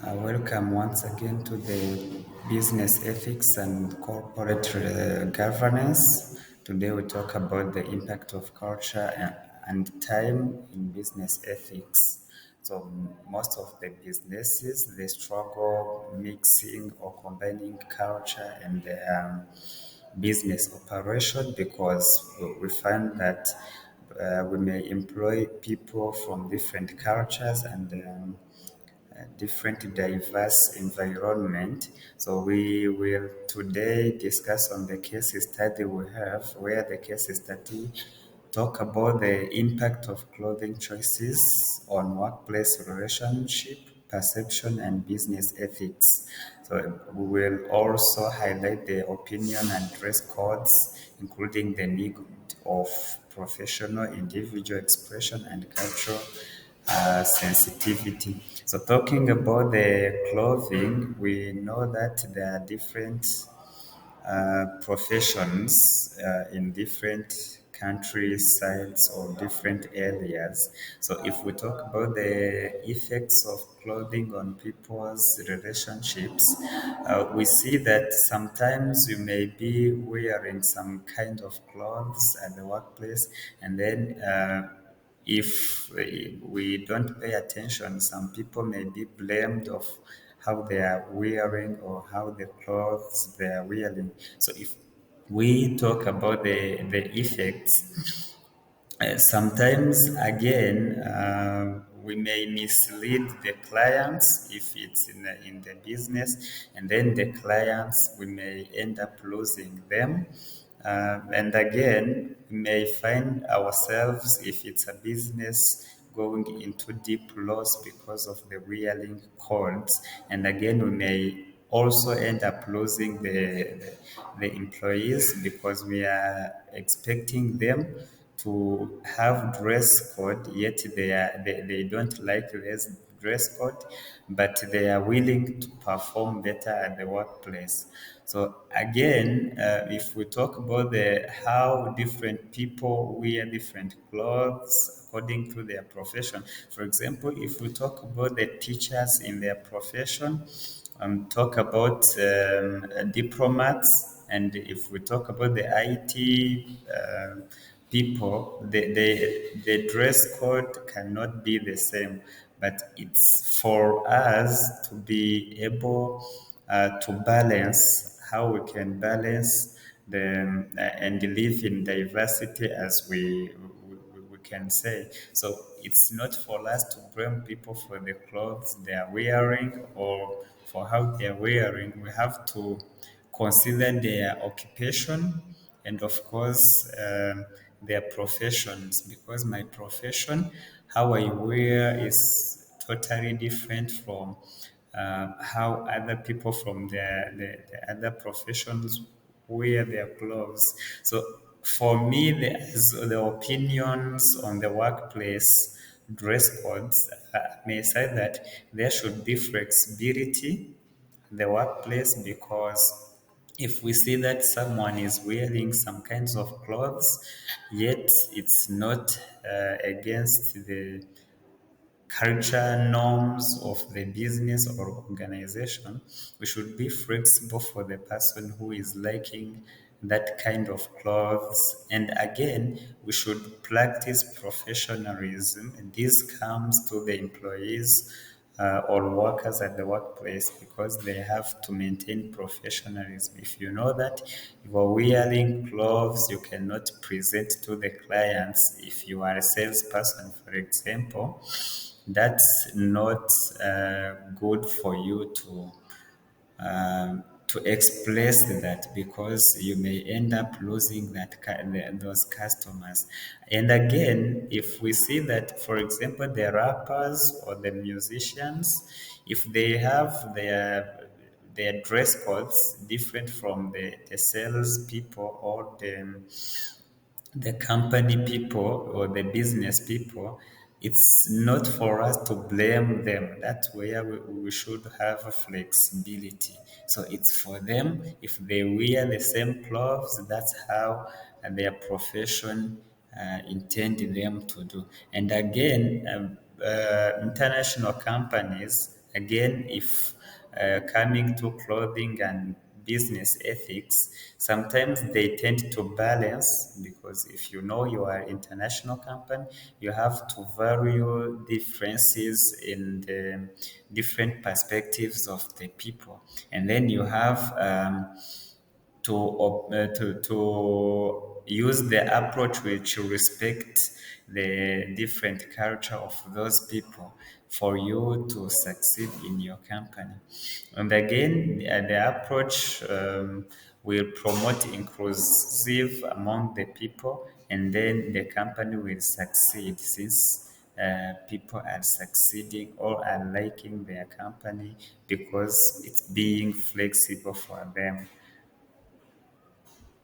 Welcome once again to the business ethics and corporate governance. Today we talk about the impact of culture and time in business ethics. So most of the businesses they struggle mixing or combining culture and business operation because we find that we may employ people from different cultures and different diverse environment. So we will today discuss on the case study we have, where the case study talk about the impact of clothing choices on workplace relationship, perception, and business ethics. So we will also highlight the opinion and dress codes, including the need of professional, individual expression, and cultural sensitivity. So, talking about the clothing, we know that there are different professions in different countries, sites, or different areas. So, if we talk about the effects of clothing on people's relationships, we see that sometimes you may be wearing some kind of clothes at the workplace, and then if we don't pay attention, some people may be blamed of how they are wearing or how the clothes they are wearing. So if we talk about the effects, sometimes again we may mislead the clients if it's in the business, and then the clients we may end up losing them. And again, we may find ourselves, if it's a business, going into deep loss because of the wearing codes. And again, we may also end up losing the employees because we are expecting them to have dress code, yet they don't like this dress code, but they are willing to perform better at the workplace. So again, if we talk about the how different people wear different clothes according to their profession, for example, if we talk about the teachers in their profession, talk about diplomats, and if we talk about the IT people, the dress code cannot be the same. But it's for us to be able to balance how we can balance the and live in diversity as we can say. So it's not for us to blame people for the clothes they are wearing or for how they are wearing. We have to consider their occupation and, of course, their professions, because my profession, how I wear, is totally different from how other people from the other professions wear their clothes. So for me, the opinions on the workplace dress codes may say that there should be flexibility in the workplace, because if we see that someone is wearing some kinds of clothes, yet it's not against the culture norms of the business or organization, we should be flexible for the person who is liking that kind of clothes. And again, we should practice professionalism. And this comes to the employees or workers at the workplace, because they have to maintain professionalism. If you know that you are wearing clothes you cannot present to the clients, if you are a salesperson, for example, that's not good for you to express that, because you may end up losing those customers. And again, if we see that, for example, the rappers or the musicians, if they have their dress codes different from the sales people or the company people or the business people, it's not for us to blame them. That's where we should have a flexibility. So it's for them. If they wear the same clothes, that's how their profession intended them to do. And again, international companies again, if coming to clothing and business ethics, sometimes they tend to balance, because if you know you are international company, you have to value differences in the different perspectives of the people, and then you have to use the approach which respect the different culture of those people for you to succeed in your company. And again, the approach will promote inclusive among the people, and then the company will succeed, since people are succeeding or are liking their company because it's being flexible for them.